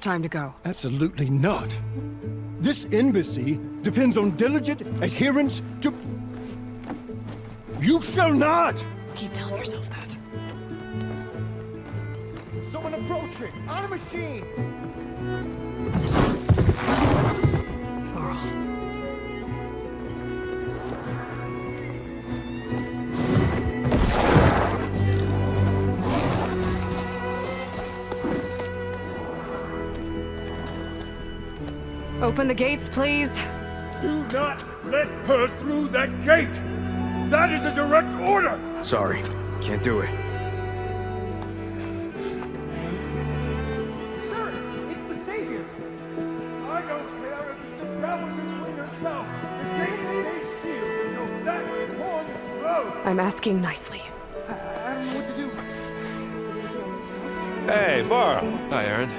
time to go. Absolutely not. This embassy depends on diligent adherence to... You shall not! Keep telling yourself that. Someone approaching! On a machine! Varl. Open the gates, please. Do not let her through that gate! That is a direct order! Sorry, can't do it. Sir, it's the Savior! I don't care if it's the devil between herself. The gate stays sealed until that horn blows! I'm asking nicely. I don't know what to do. Hey, Varl. Hi, Aaron.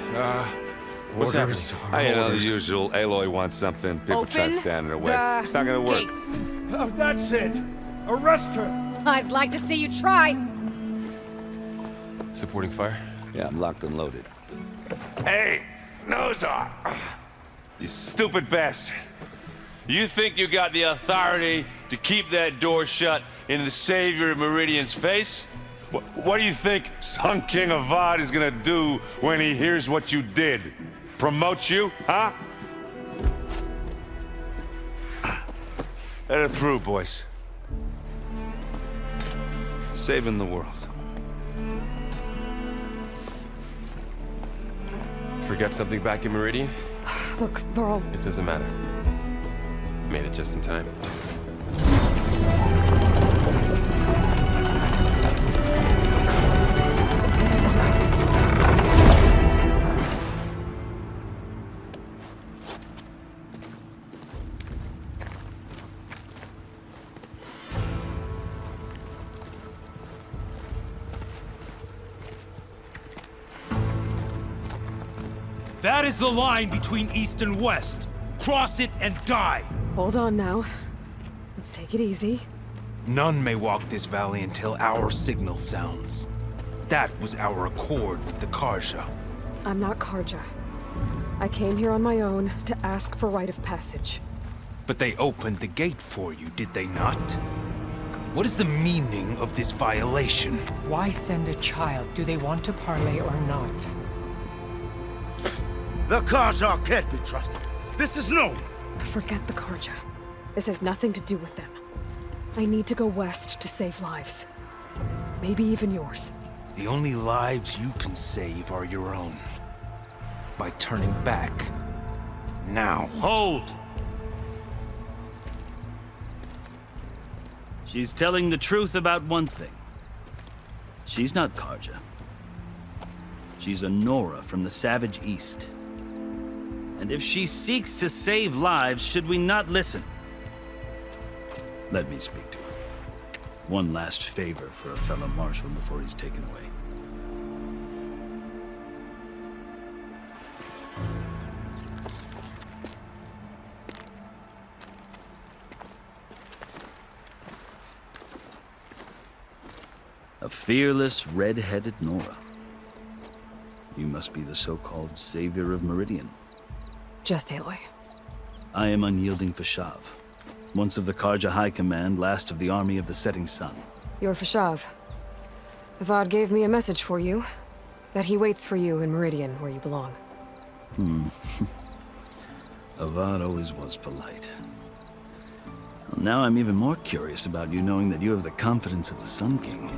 What's happening? Orders. I know the usual. Aloy wants something. People try to stand in her way. It's not gonna work. Gates. Oh, that's it! Arrest her! I'd like to see you try. Supporting fire? Yeah, I'm locked and loaded. Hey, Nozar! You stupid bastard! You think you got the authority to keep that door shut in the Savior of Meridian's face? What do you think Sun King Avad is gonna do when he hears what you did? Promote you, huh? Let it through, boys. Saving the world. Forget something back in Meridian? Look, Varl. It doesn't matter. Made it just in time. That is the line between East and West. Cross it and die. Hold on now. Let's take it easy. None may walk this valley until our signal sounds. That was our accord with the Karja. I'm not Karja. I came here on my own to ask for rite of passage. But they opened the gate for you, did they not? What is the meaning of this violation? Why send a child? Do they want to parley or not? The Karja can't be trusted. This is known. Forget the Karja. This has nothing to do with them. I need to go west to save lives. Maybe even yours. The only lives you can save are your own. By turning back. Now. Hold! She's telling the truth about one thing. She's not Karja. She's a Nora from the Savage East. And if she seeks to save lives, should we not listen? Let me speak to her. One last favor for a fellow marshal before he's taken away. A fearless, red-headed Nora. You must be the so-called Savior of Meridian. Just Aloy. I am unyielding Fashav. Once of the Karja High Command, last of the army of the Setting Sun. You're Fashav. Avad gave me a message for you. That he waits for you in Meridian, where you belong. Avad always was polite. Well, now I'm even more curious about you knowing that you have the confidence of the Sun King.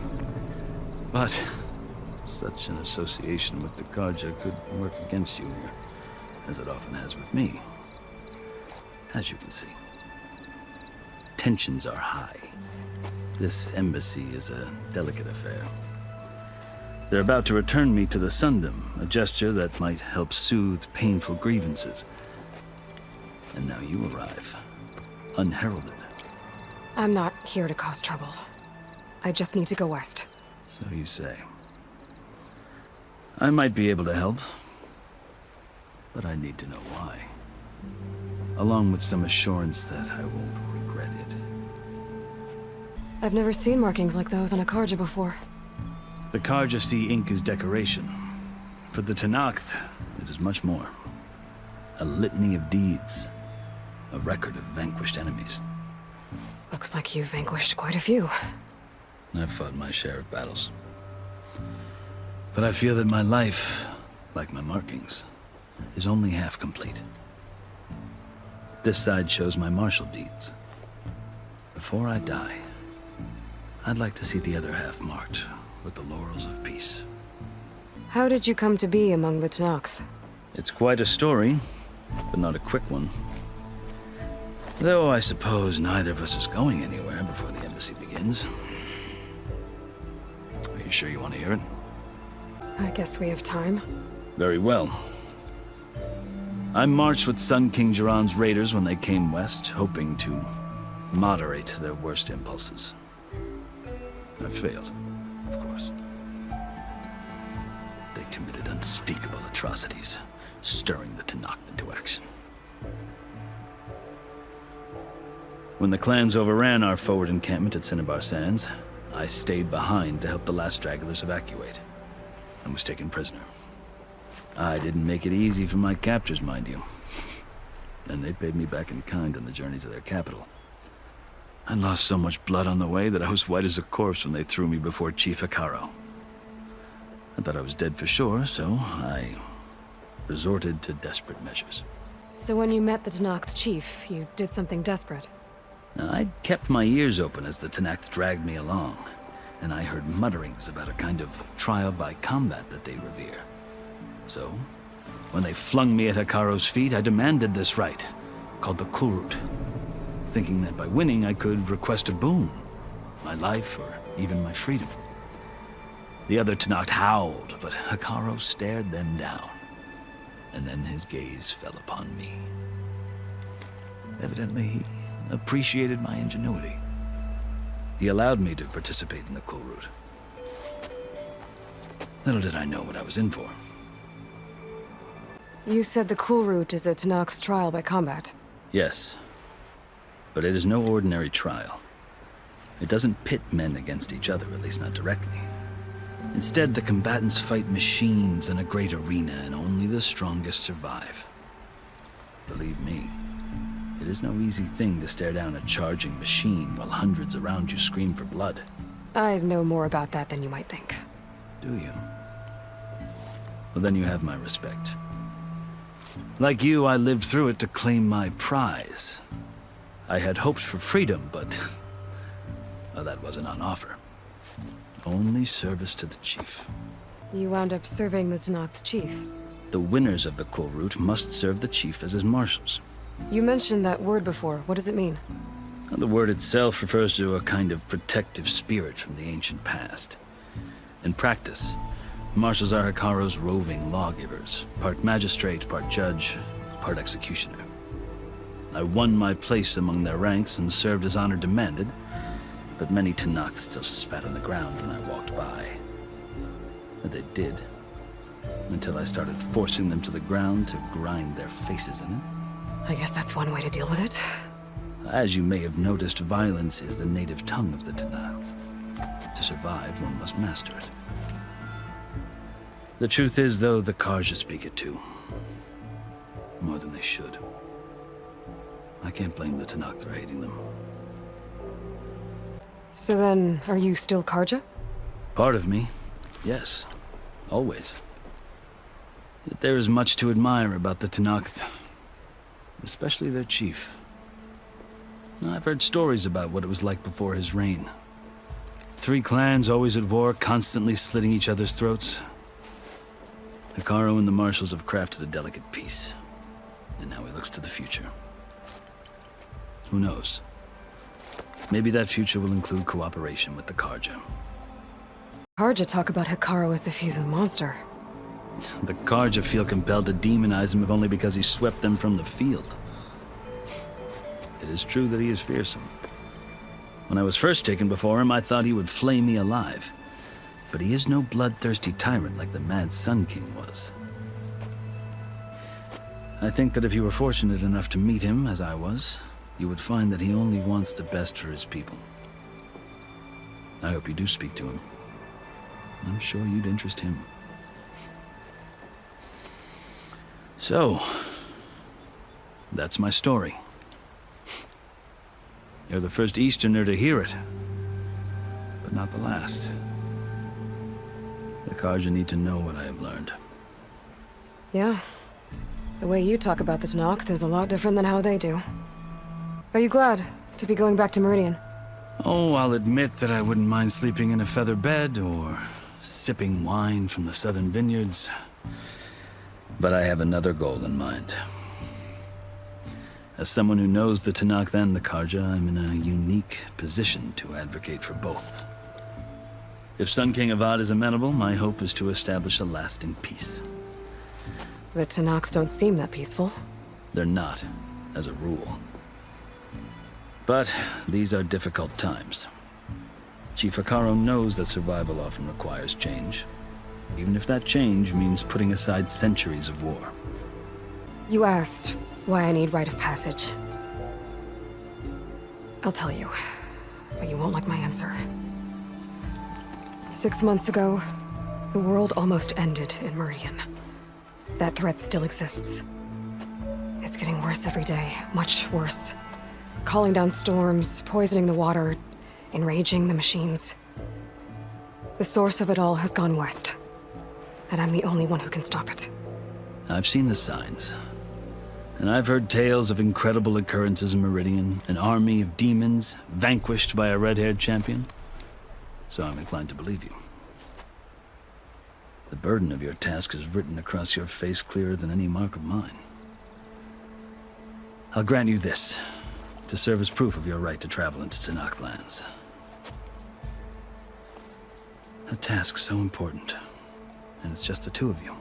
But such an association with the Karja could work against you here, as it often has with me. As you can see, tensions are high. This embassy is a delicate affair. They're about to return me to the Sundom, a gesture that might help soothe painful grievances. And now you arrive, unheralded. I'm not here to cause trouble. I just need to go west. So you say. I might be able to help, but I need to know why. Along with some assurance that I won't regret it. I've never seen markings like those on a Karja before. The Karja see ink as decoration. For the Tenakth, It is much more. A litany of deeds. A record of vanquished enemies. Looks like you've vanquished quite a few. I've fought my share of battles. But I feel that my life, like my markings, is only half complete. This side shows my martial deeds. Before I die, I'd like to see the other half marked with the laurels of peace. How did you come to be among the Tenakth? It's quite a story, but not a quick one. Though I suppose neither of us is going anywhere before the embassy begins. Are you sure you want to hear it? I guess we have time. Very well. I marched with Sun King Jiran's raiders when they came west, hoping to moderate their worst impulses. I failed, of course. They committed unspeakable atrocities, stirring the Tenakth into action. When the clans overran our forward encampment at Cinnabar Sands, I stayed behind to help the last stragglers evacuate, and was taken prisoner. I didn't make it easy for my captors, mind you. And they paid me back in kind on the journey to their capital. I lost so much blood on the way that I was white as a corpse when they threw me before Chief Hekarro. I thought I was dead for sure, so I resorted to desperate measures. So when you met the Tenakth chief, you did something desperate? Now, I'd kept my ears open as the Tenakth dragged me along, and I heard mutterings about a kind of trial by combat that they revere. So, when they flung me at Hekarro's feet, I demanded this rite, called the Kulrut, thinking that by winning I could request a boon, my life or even my freedom. The other Tenakth howled, but Hekarro stared them down, and then his gaze fell upon me. Evidently, he appreciated my ingenuity. He allowed me to participate in the Kulrut. Little did I know what I was in for. You said the Kulrut is a Tenakth trial by combat. Yes, but it is no ordinary trial. It doesn't pit men against each other, at least not directly. Instead, the combatants fight machines in a great arena, and only the strongest survive. Believe me, it is no easy thing to stare down a charging machine while hundreds around you scream for blood. I know more about that than you might think. Do you? Well, then you have my respect. Like you, I lived through it to claim my prize. I had hopes for freedom, but well, that wasn't on offer. Only service to the chief. You wound up serving the Tenakth chief. The winners of the Kulrut must serve the chief as his marshals. You mentioned that word before. What does it mean? The word itself refers to a kind of protective spirit from the ancient past. In practice, marshals are Hekarro's roving lawgivers, part magistrate, part judge, part executioner. I won my place among their ranks and served as honor demanded, but many Tenakth still spat on the ground when I walked by. But they did, until I started forcing them to the ground to grind their faces in it. I guess that's one way to deal with it. As you may have noticed, violence is the native tongue of the Tenakth. To survive, one must master it. The truth is, though, the Karja speak it too. More than they should. I can't blame the Tenakth for hating them. So then, are you still Karja? Part of me, yes. Always. Yet there is much to admire about the Tenakth. Especially their chief. I've heard stories about what it was like before his reign. 3 clans always at war, constantly slitting each other's throats. Hekarro and the marshals have crafted a delicate peace. And now he looks to the future. Who knows? Maybe that future will include cooperation with the Karja. Karja talk about Hekarro as if he's a monster. The Karja feel compelled to demonize him if only because he swept them from the field. It is true that he is fearsome. When I was first taken before him, I thought he would flay me alive. But he is no bloodthirsty tyrant like the Mad Sun King was. I think that if you were fortunate enough to meet him, as I was, you would find that he only wants the best for his people. I hope you do speak to him. I'm sure you'd interest him. So, that's my story. You're the first Easterner to hear it, but not the last. The Karja need to know what I have learned. Yeah. The way you talk about the Tenakth is a lot different than how they do. Are you glad to be going back to Meridian? Oh, I'll admit that I wouldn't mind sleeping in a feather bed or sipping wine from the southern vineyards. But I have another goal in mind. As someone who knows the Tenakth and the Karja, I'm in a unique position to advocate for both. If Sun King Avad is amenable, my hope is to establish a lasting peace. The Tenakth don't seem that peaceful. They're not, as a rule. But these are difficult times. Chief Hekarro knows that survival often requires change, even if that change means putting aside centuries of war. You asked why I need rite of passage. I'll tell you, but you won't like my answer. 6 months ago, the world almost ended in Meridian. That threat still exists. It's getting worse every day, much worse. Calling down storms, poisoning the water, enraging the machines. The source of it all has gone west, and I'm the only one who can stop it. I've seen the signs. And I've heard tales of incredible occurrences in Meridian, an army of demons vanquished by a red-haired champion. So I'm inclined to believe you. The burden of your task is written across your face clearer than any mark of mine. I'll grant you this, to serve as proof of your right to travel into Tenakth lands. A task so important, and it's just the two of you.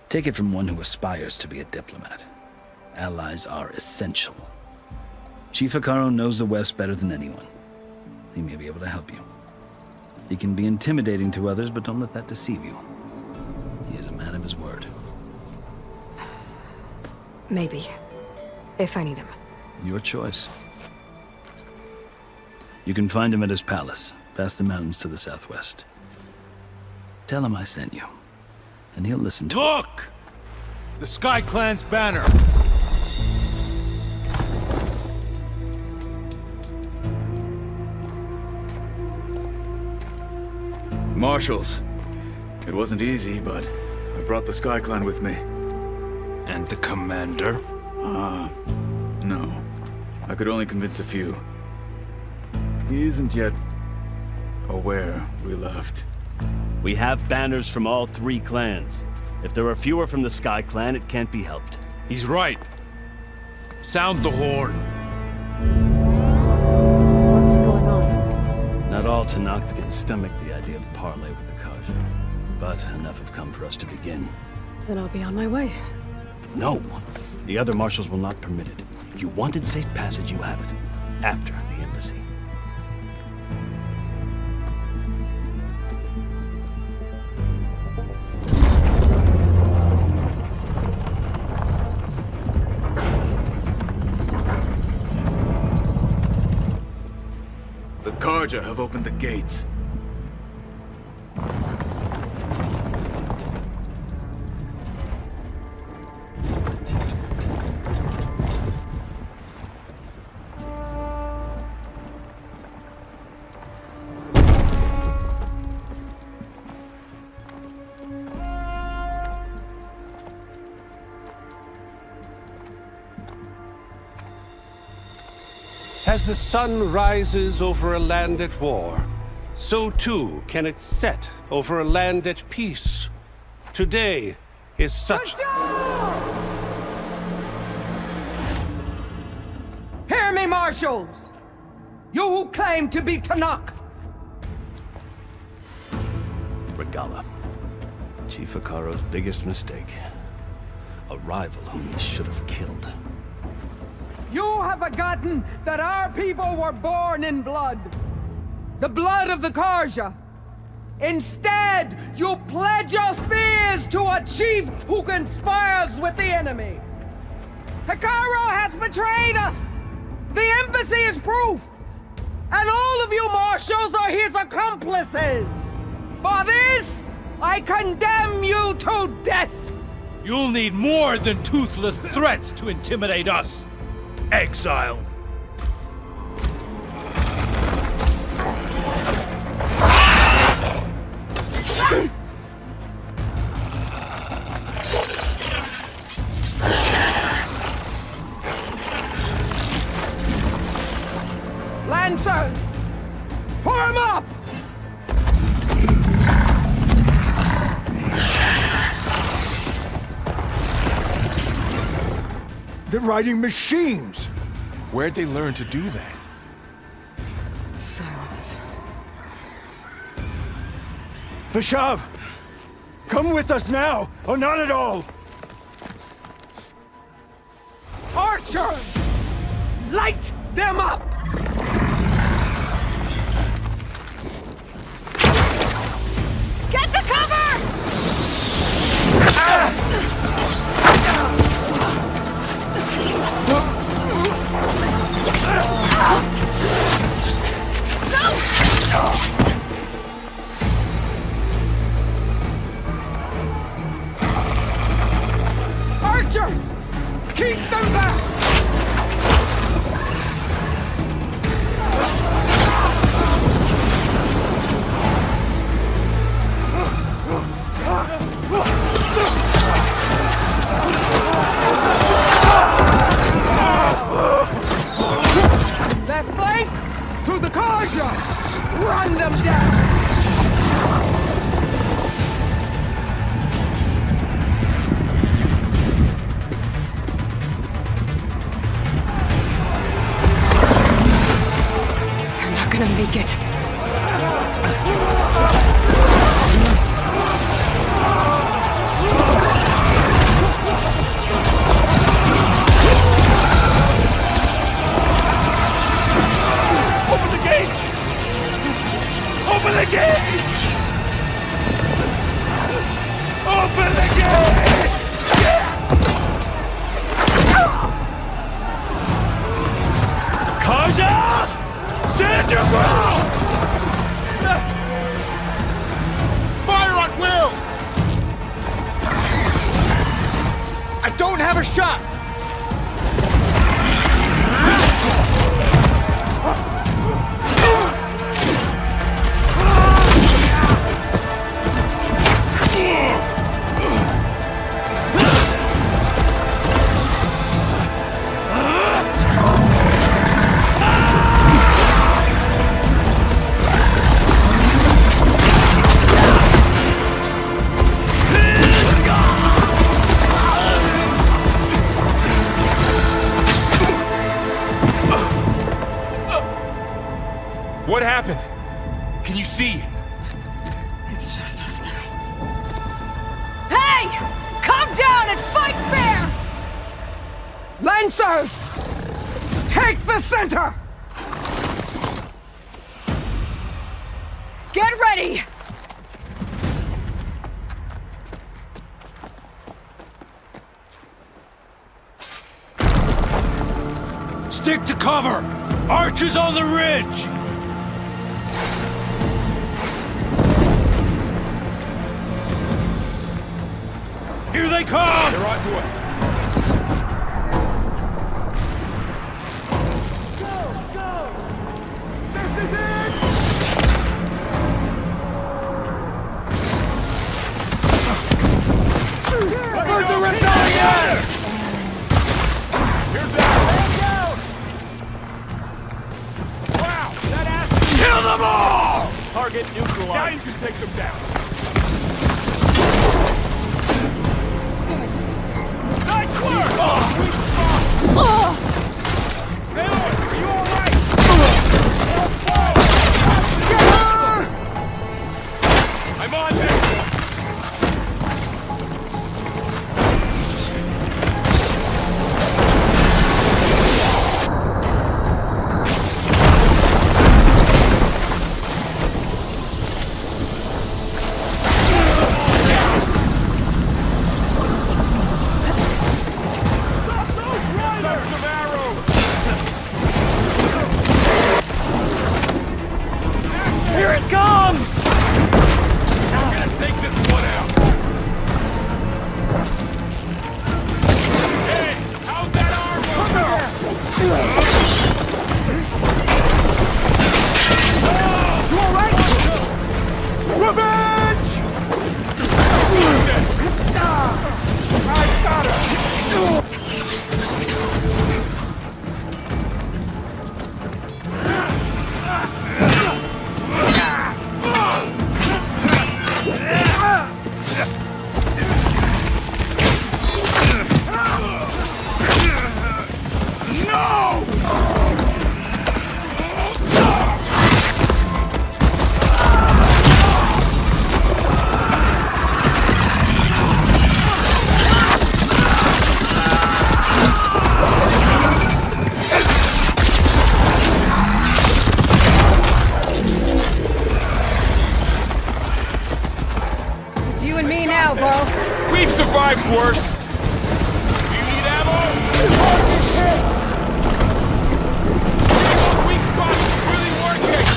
Take it from one who aspires to be a diplomat. Allies are essential. Chief Hekarro knows the West better than anyone. He may be able to help you. He can be intimidating to others, but don't let that deceive you. He is a man of his word. Maybe. If I need him. Your choice. You can find him at his palace, past the mountains to the southwest. Tell him I sent you, and he'll listen to it. Look! The Sky Clan's banner! Marshals. It wasn't easy, but I brought the Sky Clan with me. And the commander? No. I could only convince a few. He isn't yet aware we left. We have banners from all 3 clans. If there are fewer from the Sky Clan, it can't be helped. He's right. Sound the horn. What's going on? Not all Tenakth can stomach the idea of parley with the Karja, but enough have come for us to begin. Then I'll be on my way. No! The other marshals will not permit it. You wanted safe passage, you have it. After the embassy. The Karja have opened the gates. As the sun rises over a land at war, so too can it set over a land at peace. Today is such... Hear me, marshals! You who claim to be Tenakth! Regalla. Chief Hekarro's biggest mistake. A rival whom he should have killed. You have forgotten that our people were born in blood. The blood of the Karja. Instead, you pledge your spears to a chief who conspires with the enemy. Hekarro has betrayed us. The embassy is proof. And all of you marshals are his accomplices. For this, I condemn you to death! You'll need more than toothless threats to intimidate us. Exile. Lancers! Form up! They're riding machines! Where'd they learn to do that? Silence. Vashav! Come with us now, or not at all! Archers! Light them up! Get to cover! Archers! Keep them back! Left flank! To the Karja! Run them down! They're not gonna make it. Open the gates! Open the gates! Open the gates! Kaja! Stand your ground! Fire at will! I don't have a shot! What happened? Can you see? It's just us now. Hey! Calm down and fight fair! Lancers! Take the center! Get ready! Stick to cover! Archers on the ridge! Here they come! They're on to us. Where's the rebellion? Here's that. Wow, that ass! Kill them all! Target neutralized. Now you can take them down. Nice work! Hey, are you all right? I'm on there. Stop those riders! times worse. Do you need ammo? Those weak spots is really working.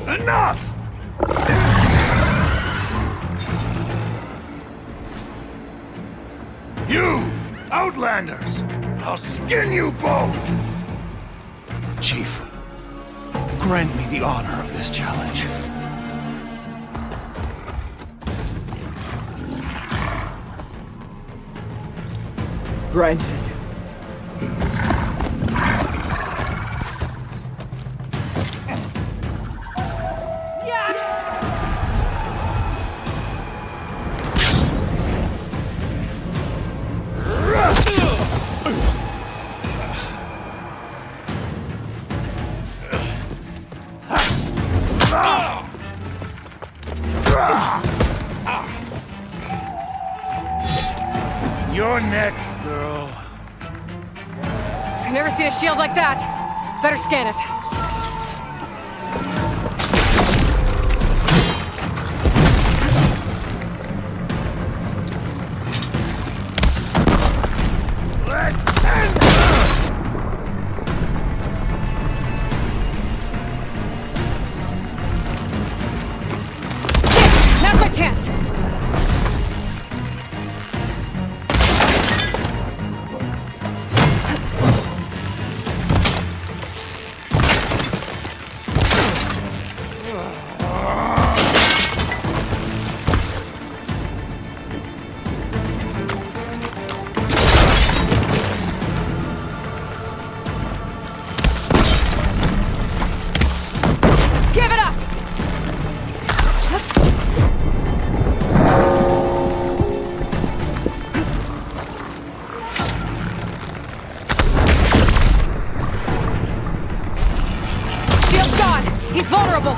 Enough! You, Outlanders! I'll skin you both! Chief, grant me the honor of this challenge. Granted. You're next, girl. I've never seen a shield like that. Better scan it. Let's end this! Now's my chance. Give it up! Shield's gone! He's vulnerable!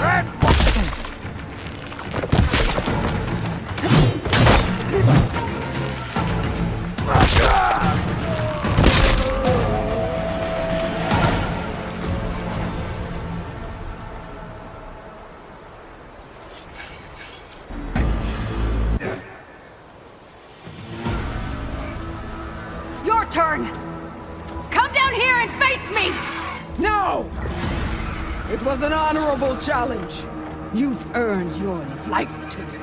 Your turn! Come down here and face me! No! It was an honorable challenge. You've earned your life today.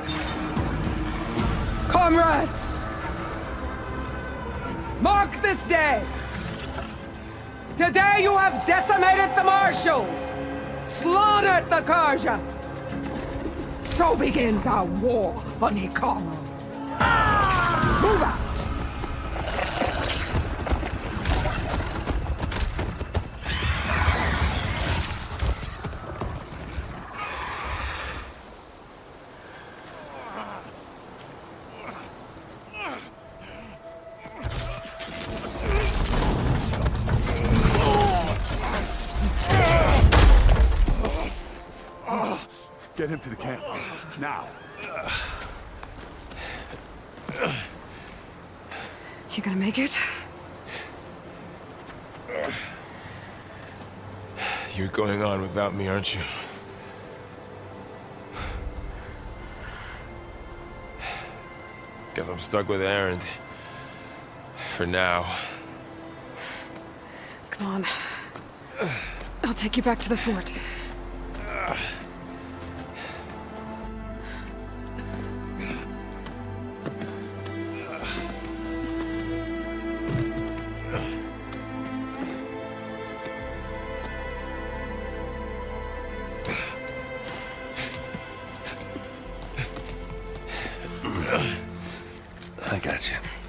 Comrades! Mark this day! Today you have decimated the Marshals! Slaughtered the Karja! So begins our war on Hikaru. Move out! Get him to the camp. Now. You gonna make it? You're going on without me, aren't you? Guess I'm stuck with Aaron. For now. Come on. I'll take you back to the fort. I got you.